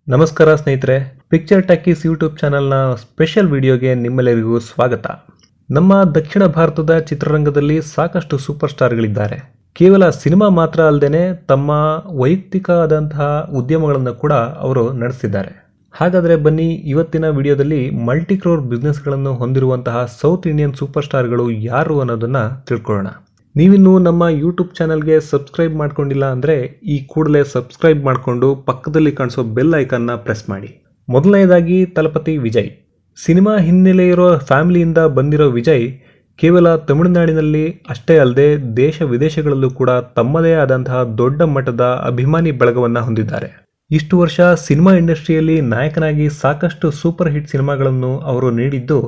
ನಮಸ್ಕಾರ ಸ್ನೇಹಿತರೆ, picture talkies YouTube ಚಾನೆಲ್ನ ಸ್ಪೆಷಲ್ ವಿಡಿಯೋಗೆ ನಿಮ್ಮೆಲ್ಲರಿಗೂ ಸ್ವಾಗತ. ನಮ್ಮ ದಕ್ಷಿಣ ಭಾರತದ ಚಿತ್ರರಂಗದಲ್ಲಿ ಸಾಕಷ್ಟು ಸೂಪರ್ ಸ್ಟಾರ್ಗಳಿದ್ದಾರೆ. ಕೇವಲ ಸಿನಿಮಾ ಮಾತ್ರ ಅಲ್ಲದೆ ತಮ್ಮ ವೈಯಕ್ತಿಕ ಆದಂತಹ ಉದ್ಯಮಗಳನ್ನು ಕೂಡ ಅವರು ನಡೆಸಿದ್ದಾರೆ. ಹಾಗಾದರೆ ಬನ್ನಿ, ಇವತ್ತಿನ ವಿಡಿಯೋದಲ್ಲಿ ಮಲ್ಟಿ ಕ್ರೋರ್ ಬಿಸ್ನೆಸ್ಗಳನ್ನು ಹೊಂದಿರುವಂತಹ ಸೌತ್ ಇಂಡಿಯನ್ ಸೂಪರ್ ಸ್ಟಾರ್ಗಳು ಯಾರು ಅನ್ನೋದನ್ನ ತಿಳ್ಕೊಳ್ಳೋಣ. ನೀವಿನ್ನು ನಮ್ಮ ಯೂಟ್ಯೂಬ್ ಚಾನಲ್ಗೆ ಸಬ್ಸ್ಕ್ರೈಬ್ ಮಾಡ್ಕೊಂಡಿಲ್ಲ ಅಂದರೆ ಈ ಕೂಡಲೇ ಸಬ್ಸ್ಕ್ರೈಬ್ ಮಾಡಿಕೊಂಡು ಪಕ್ಕದಲ್ಲಿ ಕಾಣಿಸೋ ಬೆಲ್ ಐಕನ್ನ ಪ್ರೆಸ್ ಮಾಡಿ. ಮೊದಲನೇದಾಗಿ ತಲಪತಿ ವಿಜಯ್. ಸಿನಿಮಾ ಹಿನ್ನೆಲೆ ಇರೋ ಫ್ಯಾಮಿಲಿಯಿಂದ ಬಂದಿರೋ ವಿಜಯ್ ಕೇವಲ ತಮಿಳುನಾಡಿನಲ್ಲಿ ಅಷ್ಟೇ ಅಲ್ಲದೆ ದೇಶ ವಿದೇಶಗಳಲ್ಲೂ ಕೂಡ ತಮ್ಮದೇ ಆದಂತಹ ದೊಡ್ಡ ಮಟ್ಟದ ಅಭಿಮಾನಿ ಬಳಗವನ್ನು ಹೊಂದಿದ್ದಾರೆ. ಇಷ್ಟು ವರ್ಷ ಸಿನಿಮಾ ಇಂಡಸ್ಟ್ರಿಯಲ್ಲಿ ನಾಯಕನಾಗಿ ಸಾಕಷ್ಟು ಸೂಪರ್ ಹಿಟ್ ಸಿನಿಮಾಗಳನ್ನು ಅವರು ನೀಡಿದ್ದು,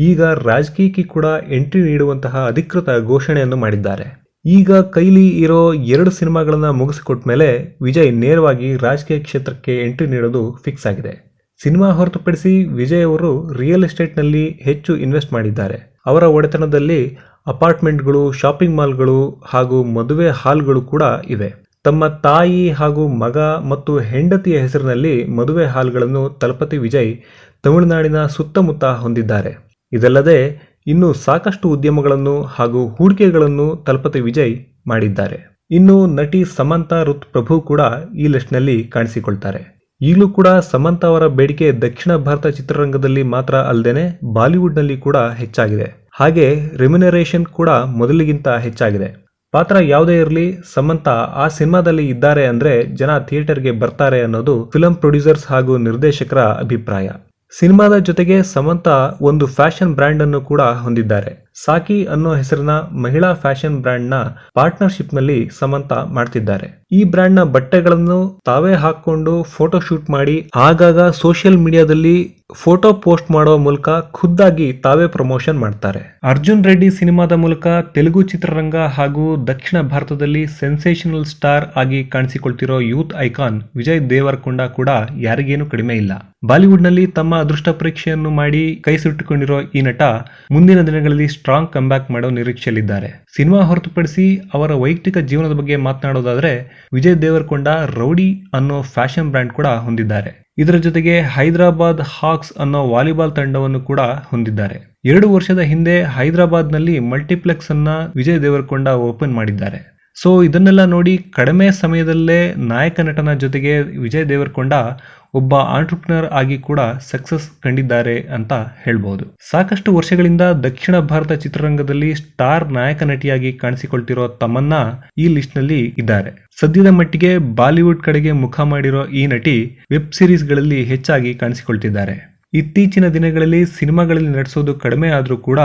ಈಗ ರಾಜಕೀಯಕ್ಕೆ ಕೂಡ ಎಂಟ್ರಿ ನೀಡುವಂತಹ ಅಧಿಕೃತ ಘೋಷಣೆಯನ್ನು ಮಾಡಿದ್ದಾರೆ. ಈಗ ಕೈಲಿ ಇರೋ 2 ಸಿನಿಮಾಗಳನ್ನ ಮುಗಿಸಿಕೊಟ್ಟ ಮೇಲೆ ವಿಜಯ್ ನೇರವಾಗಿ ರಾಜಕೀಯ ಕ್ಷೇತ್ರಕ್ಕೆ ಎಂಟ್ರಿ ನೀಡೋದು ಫಿಕ್ಸ್ ಆಗಿದೆ. ಸಿನಿಮಾ ಹೊರತುಪಡಿಸಿ ವಿಜಯ್ ಅವರು ರಿಯಲ್ ಎಸ್ಟೇಟ್ನಲ್ಲಿ ಹೆಚ್ಚು ಇನ್ವೆಸ್ಟ್ ಮಾಡಿದ್ದಾರೆ. ಅವರ ಒಡೆತನದಲ್ಲಿ ಅಪಾರ್ಟ್ಮೆಂಟ್ಗಳು, ಶಾಪಿಂಗ್ ಮಾಲ್ಗಳು ಹಾಗೂ ಮದುವೆ ಹಾಲ್ಗಳು ಕೂಡ ಇವೆ. ತಮ್ಮ ತಾಯಿ ಹಾಗೂ ಮಗ ಮತ್ತು ಹೆಂಡತಿಯ ಹೆಸರಿನಲ್ಲಿ ಮದುವೆ ಹಾಲ್ಗಳನ್ನು ತಲಪತಿ ವಿಜಯ್ ತಮಿಳುನಾಡಿನ ಸುತ್ತಮುತ್ತ ಹೊಂದಿದ್ದಾರೆ. ಇದಲ್ಲದೆ ಇನ್ನು ಸಾಕಷ್ಟು ಉದ್ಯಮಗಳನ್ನು ಹಾಗೂ ಹೂಡಿಕೆಗಳನ್ನು ತಲಪತಿ ವಿಜಯ್ ಮಾಡಿದ್ದಾರೆ. ಇನ್ನು ನಟಿ ಸಮಂತಾ ರುತ್ ಪ್ರಭು ಕೂಡ ಈ ಲಿಸ್ಟ್ನಲ್ಲಿ ಕಾಣಿಸಿಕೊಳ್ತಾರೆ. ಈಗಲೂ ಕೂಡ ಸಮಂತಾ ಅವರ ಬೇಡಿಕೆ ದಕ್ಷಿಣ ಭಾರತ ಚಿತ್ರರಂಗದಲ್ಲಿ ಮಾತ್ರ ಅಲ್ಲದೆ ಬಾಲಿವುಡ್ನಲ್ಲಿ ಕೂಡ ಹೆಚ್ಚಾಗಿದೆ. ಹಾಗೆ ರೆಮ್ಯುನರೇಷನ್ ಕೂಡ ಮೊದಲಿಗಿಂತ ಹೆಚ್ಚಾಗಿದೆ. ಪಾತ್ರ ಯಾವುದೇ ಇರಲಿ, ಸಮಂತಾ ಆ ಸಿನಿಮಾದಲ್ಲಿ ಇದ್ದಾರೆ ಅಂದ್ರೆ ಜನ ಥಿಯೇಟರ್ಗೆ ಬರ್ತಾರೆ ಅನ್ನೋದು ಫಿಲಂ ಪ್ರೊಡ್ಯೂಸರ್ಸ್ ಹಾಗೂ ನಿರ್ದೇಶಕರ ಅಭಿಪ್ರಾಯ. ಸಿನಿಮಾದ ಜೊತೆಗೆ ಸಮಂತಾ ಒಂದು ಫ್ಯಾಷನ್ ಬ್ರ್ಯಾಂಡ್ ಅನ್ನು ಕೂಡ ಹೊಂದಿದ್ದಾರೆ. ಸಾಕಿ ಅನ್ನೋ ಹೆಸರಿನ ಮಹಿಳಾ ಫ್ಯಾಷನ್ ಬ್ರ್ಯಾಂಡ್ ನ ಪಾರ್ಟ್ನರ್ಶಿಪ್ ನಲ್ಲಿ ಸಮಂತಾ ಮಾಡ್ತಿದ್ದಾರೆ. ಈ ಬ್ರ್ಯಾಂಡ್ ನ ಬಟ್ಟೆಗಳನ್ನು ತಾವೇ ಹಾಕೊಂಡು ಫೋಟೋ ಶೂಟ್ ಮಾಡಿ ಆಗಾಗ ಸೋಷಿಯಲ್ ಮೀಡಿಯಾದಲ್ಲಿ ಫೋಟೋ ಪೋಸ್ಟ್ ಮಾಡೋ ಮೂಲಕ ಖುದ್ದಾಗಿ ತಾವೇ ಪ್ರಮೋಷನ್ ಮಾಡ್ತಾರೆ. ಅರ್ಜುನ್ ರೆಡ್ಡಿ ಸಿನಿಮಾದ ಮೂಲಕ ತೆಲುಗು ಚಿತ್ರರಂಗ ಹಾಗೂ ದಕ್ಷಿಣ ಭಾರತದಲ್ಲಿ ಸೆನ್ಸೇಷನಲ್ ಸ್ಟಾರ್ ಆಗಿ ಕಾಣಿಸಿಕೊಳ್ತಿರೋ ಯೂತ್ ಐಕಾನ್ ವಿಜಯ್ ದೇವರಕೊಂಡ ಕೂಡ ಯಾರಿಗೇನು ಕಡಿಮೆ ಇಲ್ಲ. ಬಾಲಿವುಡ್ ನಲ್ಲಿ ತಮ್ಮ ಅದೃಷ್ಟ ಪರೀಕ್ಷೆಯನ್ನು ಮಾಡಿ ಕೈ ಸುಟ್ಟುಕೊಂಡಿರೋ ಈ ನಟ ಮುಂದಿನ ದಿನಗಳಲ್ಲಿ ಸ್ಟ್ರಾಂಗ್ ಕಂಬ್ಯಾಕ್ ಮಾಡೋ ನಿರೀಕ್ಷೆಯಲ್ಲಿದ್ದಾರೆ. ಸಿನಿಮಾ ಹೊರತುಪಡಿಸಿ ಅವರ ವೈಯಕ್ತಿಕ ಜೀವನದ ಬಗ್ಗೆ ಮಾತನಾಡೋದಾದ್ರೆ ವಿಜಯ್ ದೇವರಕೊಂಡ ರೌಡಿ ಅನ್ನೋ ಫ್ಯಾಷನ್ ಬ್ರ್ಯಾಂಡ್ ಕೂಡ ಹೊಂದಿದ್ದಾರೆ. ಇದರ ಜೊತೆಗೆ ಹೈದರಾಬಾದ್ ಹಾಕ್ಸ್ ಅನ್ನೋ ವಾಲಿಬಾಲ್ ತಂಡವನ್ನು ಕೂಡ ಹೊಂದಿದ್ದಾರೆ. 2 ವರ್ಷದ ಹಿಂದೆ ಹೈದರಾಬಾದ್ ನಲ್ಲಿ ಮಲ್ಟಿಪ್ಲೆಕ್ಸ್ ಅನ್ನ ವಿಜಯ್ ದೇವರಕೊಂಡ ಓಪನ್ ಮಾಡಿದ್ದಾರೆ. ಸೊ ಇದನ್ನೆಲ್ಲ ನೋಡಿ ಕಡಿಮೆ ಸಮಯದಲ್ಲೇ ನಾಯಕ ನಟನ ಜೊತೆಗೆ ವಿಜಯ್ ದೇವರಕೊಂಡ ಒಬ್ಬ ಆಂಟ್ರಪ್ರಿನರ್ ಆಗಿ ಕೂಡ ಸಕ್ಸಸ್ ಕಂಡಿದ್ದಾರೆ ಅಂತ ಹೇಳ್ಬಹುದು. ಸಾಕಷ್ಟು ವರ್ಷಗಳಿಂದ ದಕ್ಷಿಣ ಭಾರತ ಚಿತ್ರರಂಗದಲ್ಲಿ ಸ್ಟಾರ್ ನಾಯಕ ನಟಿಯಾಗಿ ಕಾಣಿಸಿಕೊಳ್ತಿರೋ ತಮನ್ನಾ ಈ ಲಿಸ್ಟ್ ನಲ್ಲಿ ಇದ್ದಾರೆ. ಸದ್ಯದ ಮಟ್ಟಿಗೆ ಬಾಲಿವುಡ್ ಕಡೆಗೆ ಮುಖ ಮಾಡಿರೋ ಈ ನಟಿ ವೆಬ್ ಸಿರೀಸ್ ಗಳಲ್ಲಿ ಹೆಚ್ಚಾಗಿ ಕಾಣಿಸಿಕೊಳ್ತಿದ್ದಾರೆ. ಇತ್ತೀಚಿನ ದಿನಗಳಲ್ಲಿ ಸಿನಿಮಾಗಳಲ್ಲಿ ನಟಿಸೋದು ಕಡಿಮೆ ಆದ್ರೂ ಕೂಡ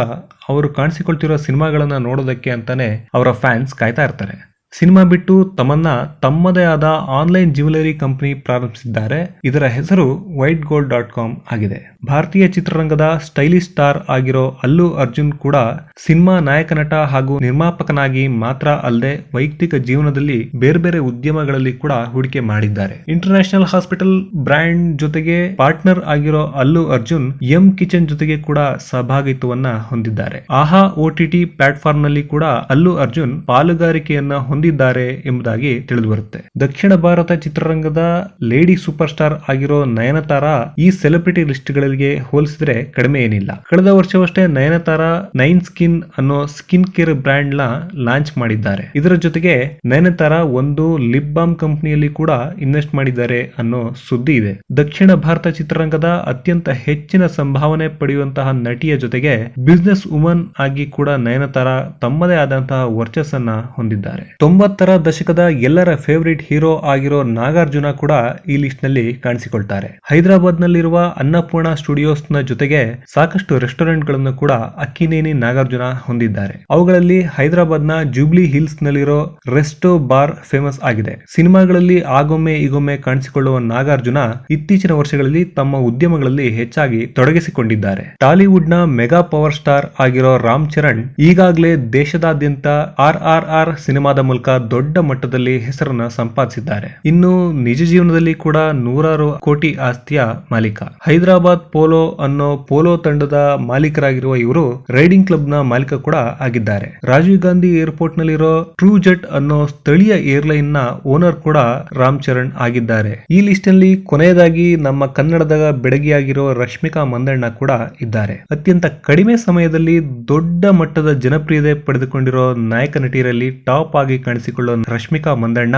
ಅವರು ಕಾಣಿಸಿಕೊಳ್ತಿರೋ ಸಿನಿಮಾಗಳನ್ನ ನೋಡೋದಕ್ಕೆ ಅಂತಾನೆ ಅವರ ಫ್ಯಾನ್ಸ್ ಕಾಯ್ತಾ ಇರ್ತಾರೆ. ಸಿನಿಮಾ ಬಿಟ್ಟು ತಮನ್ನಾ ತಮ್ಮದೇ ಆದ ಆನ್ಲೈನ್ ಜ್ಯುವೆಲರಿ ಕಂಪನಿ ಪ್ರಾರಂಭಿಸಿದ್ದಾರೆ. ಇದರ ಹೆಸರು whitegold.com ಆಗಿದೆ. ಭಾರತೀಯ ಚಿತ್ರರಂಗದ ಸ್ಟೈಲಿಶ್ ಸ್ಟಾರ್ ಆಗಿರೋ ಅಲ್ಲು ಅರ್ಜುನ್ ಕೂಡ ಸಿನಿಮಾ ನಾಯಕ ನಟ ಹಾಗೂ ನಿರ್ಮಾಪಕನಾಗಿ ಮಾತ್ರ ಅಲ್ಲದೆ ವೈಯಕ್ತಿಕ ಜೀವನದಲ್ಲಿ ಬೇರೆ ಬೇರೆ ಉದ್ಯಮಗಳಲ್ಲಿ ಕೂಡ ಹೂಡಿಕೆ ಮಾಡಿದ್ದಾರೆ. ಇಂಟರ್ನ್ಯಾಷನಲ್ ಹಾಸ್ಪಿಟಲ್ ಬ್ರ್ಯಾಂಡ್ ಜೊತೆಗೆ ಪಾರ್ಟ್ನರ್ ಆಗಿರೋ ಅಲ್ಲು ಅರ್ಜುನ್ ಎಂ ಕಿಚನ್ ಜೊತೆಗೆ ಕೂಡ ಸಹಭಾಗಿತ್ವವನ್ನ ಹೊಂದಿದ್ದಾರೆ. ಆಹಾ OTT ಪ್ಲಾಟ್ಫಾರ್ಮ್ ನಲ್ಲಿ ಕೂಡ ಅಲ್ಲು ಅರ್ಜುನ್ ಪಾಲುಗಾರಿಕೆಯನ್ನ ಹೊಂದಿದ್ದಾರೆ ಎಂಬುದಾಗಿ ತಿಳಿದು ಬರುತ್ತೆ. ದಕ್ಷಿಣ ಭಾರತ ಚಿತ್ರರಂಗದ ಲೇಡಿ ಸೂಪರ್ ಸ್ಟಾರ್ ಆಗಿರೋ ನಯನತಾರಾ ಈ ಸೆಲೆಬ್ರಿಟಿ ಲಿಸ್ಟ್ ಗಳಿಗೆ ಹೋಲಿಸಿದ್ರೆ ಕಡಿಮೆ ಏನಿಲ್ಲ. ಕಳೆದ ವರ್ಷವಷ್ಟೇ ನಯನತಾರಾ 9 ಸ್ಕಿನ್ ಅನ್ನೋ ಸ್ಕಿನ್ ಕೇರ್ ಬ್ರ್ಯಾಂಡ್ ನ ಲಾಂಚ್ ಮಾಡಿದ್ದಾರೆ. ಇದರ ಜೊತೆಗೆ ನಯನತಾರಾ ಒಂದು ಲಿಪ್ ಬಾಮ್ ಕಂಪನಿಯಲ್ಲಿ ಕೂಡ ಇನ್ವೆಸ್ಟ್ ಮಾಡಿದ್ದಾರೆ ಅನ್ನೋ ಸುದ್ದಿ ಇದೆ. ದಕ್ಷಿಣ ಭಾರತ ಚಿತ್ರರಂಗದ ಅತ್ಯಂತ ಹೆಚ್ಚಿನ ಸಂಭಾವನೆ ಪಡೆಯುವಂತಹ ನಟಿಯ ಜೊತೆಗೆ ಬಿಸ್ನೆಸ್ ವುಮನ್ ಆಗಿ ಕೂಡ ನಯನತಾರಾ ತಮ್ಮದೇ ಆದಂತಹ ವರ್ಚಸ್ಸನ್ನ ಹೊಂದಿದ್ದಾರೆ. 90ರ ದಶಕದ ಎಲ್ಲರ ಫೇವರಿಟ್ ಹೀರೋ ಆಗಿರೋ ನಾಗಾರ್ಜುನ ಕೂಡ ಈ ಲಿಸ್ಟ್ ನಲ್ಲಿ ಕಾಣಿಸಿಕೊಳ್ತಾರೆ. ಹೈದರಾಬಾದ್ ನಲ್ಲಿರುವ ಅನ್ನಪೂರ್ಣ ಸ್ಟುಡಿಯೋಸ್ ನ ಜೊತೆಗೆ ಸಾಕಷ್ಟು ರೆಸ್ಟೋರೆಂಟ್ ಗಳನ್ನು ಕೂಡ ಅಕ್ಕಿನೇನಿ ನಾಗಾರ್ಜುನ ಹೊಂದಿದ್ದಾರೆ. ಅವುಗಳಲ್ಲಿ ಹೈದರಾಬಾದ್ ನ ಜೂಬ್ಲಿ ಹಿಲ್ಸ್ ನಲ್ಲಿರೋ ರೆಸ್ಟೋ ಬಾರ್ ಫೇಮಸ್ ಆಗಿದೆ. ಸಿನಿಮಾಗಳಲ್ಲಿ ಆಗೊಮ್ಮೆ ಈಗೊಮ್ಮೆ ಕಾಣಿಸಿಕೊಳ್ಳುವ ನಾಗಾರ್ಜುನ ಇತ್ತೀಚಿನ ವರ್ಷಗಳಲ್ಲಿ ತಮ್ಮ ಉದ್ಯಮಗಳಲ್ಲಿ ಹೆಚ್ಚಾಗಿ ತೊಡಗಿಸಿಕೊಂಡಿದ್ದಾರೆ. ಟಾಲಿವುಡ್ ನ ಮೆಗಾ ಪವರ್ ಸ್ಟಾರ್ ಆಗಿರೋ ರಾಮ್ ಚರಣ್ ಈಗಾಗಲೇ ದೇಶದಾದ್ಯಂತ RRR ಸಿನಿಮಾದ ಮೂಲಕ ಮೂಲಕ ದೊಡ್ಡ ಮಟ್ಟದಲ್ಲಿ ಹೆಸರನ್ನ ಸಂಪಾದಿಸಿದ್ದಾರೆ. ಇನ್ನು ನಿಜ ಜೀವನದಲ್ಲಿ ಕೂಡ ನೂರಾರು ಕೋಟಿ ಆಸ್ತಿಯ ಮಾಲೀಕ. ಹೈದರಾಬಾದ್ ಪೋಲೋ ಅನ್ನೋ ಪೋಲೋ ತಂಡದ ಮಾಲೀಕರಾಗಿರುವ ಇವರು ರೈಡಿಂಗ್ ಕ್ಲಬ್ ನ ಮಾಲೀಕ ಕೂಡ ಆಗಿದ್ದಾರೆ. ರಾಜೀವ್ ಗಾಂಧಿ ಏರ್ಪೋರ್ಟ್ ನಲ್ಲಿರೋ ಟ್ರೂ ಜೆಟ್ ಅನ್ನೋ ಸ್ಥಳೀಯ ಏರ್ಲೈನ್ ನ ಓನರ್ ಕೂಡ ರಾಮ್ ಚರಣ್ ಆಗಿದ್ದಾರೆ. ಈ ಲಿಸ್ಟ್ ನಲ್ಲಿ ಕೊನೆಯದಾಗಿ ನಮ್ಮ ಕನ್ನಡದ ಬೆಡಗಿಯಾಗಿರೋ ರಶ್ಮಿಕಾ ಮಂದಣ್ಣ ಕೂಡ ಇದ್ದಾರೆ. ಅತ್ಯಂತ ಕಡಿಮೆ ಸಮಯದಲ್ಲಿ ದೊಡ್ಡ ಮಟ್ಟದ ಜನಪ್ರಿಯತೆ ಪಡೆದುಕೊಂಡಿರೋ ನಾಯಕ ನಟಿಯರಲ್ಲಿ ಟಾಪ್ ಆಗಿ ಕಾಣಿಸಿಕೊಳ್ಳುವ ರಶ್ಮಿಕಾ ಮಂದಣ್ಣ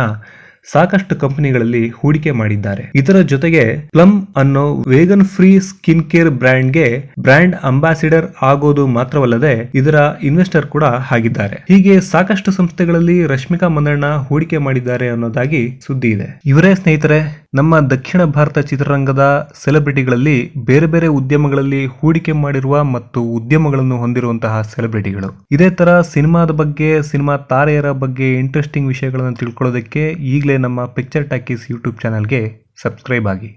ಸಾಕಷ್ಟು ಕಂಪನಿಗಳಲ್ಲಿ ಹೂಡಿಕೆ ಮಾಡಿದ್ದಾರೆ. ಇದರ ಜೊತೆಗೆ ಪ್ಲಮ್ ಅನ್ನೋ ವೇಗನ್ ಫ್ರೀ ಸ್ಕಿನ್ ಕೇರ್ ಬ್ರ್ಯಾಂಡ್ಗೆ ಬ್ರ್ಯಾಂಡ್ ಅಂಬಾಸಿಡರ್ ಆಗೋದು ಮಾತ್ರವಲ್ಲದೆ ಇದರ ಇನ್ವೆಸ್ಟರ್ ಕೂಡ ಆಗಿದ್ದಾರೆ. ಹೀಗೆ ಸಾಕಷ್ಟು ಸಂಸ್ಥೆಗಳಲ್ಲಿ ರಶ್ಮಿಕಾ ಮಂದಣ್ಣ ಹೂಡಿಕೆ ಮಾಡಿದ್ದಾರೆ ಅನ್ನೋದಾಗಿ ಸುದ್ದಿ ಇದೆ. ಇವರೇ ಸ್ನೇಹಿತರೆ ನಮ್ಮ ದಕ್ಷಿಣ ಭಾರತ ಚಿತ್ರರಂಗದ ಸೆಲೆಬ್ರಿಟಿಗಳಲ್ಲಿ ಬೇರೆ ಬೇರೆ ಉದ್ಯಮಗಳಲ್ಲಿ ಹೂಡಿಕೆ ಮಾಡಿರುವ ಮತ್ತು ಉದ್ಯಮಗಳನ್ನು ಹೊಂದಿರುವಂತಹ ಸೆಲೆಬ್ರಿಟಿಗಳು. ಇದೇ ತರ ಸಿನಿಮಾದ ಬಗ್ಗೆ, ಸಿನಿಮಾ ತಾರೆಯರ ಬಗ್ಗೆ ಇಂಟ್ರೆಸ್ಟಿಂಗ್ ವಿಷಯಗಳನ್ನು ತಿಳ್ಕೊಳ್ಳೋದಕ್ಕೆ ಈಗಲೇ ನಮ್ಮ ಪಿಕ್ಚರ್ ಟಾಕೀಸ್ ಯೂಟ್ಯೂಬ್ ಚಾನಲ್ಗೆ ಸಬ್ಸ್ಕ್ರೈಬ್ ಆಗಿ.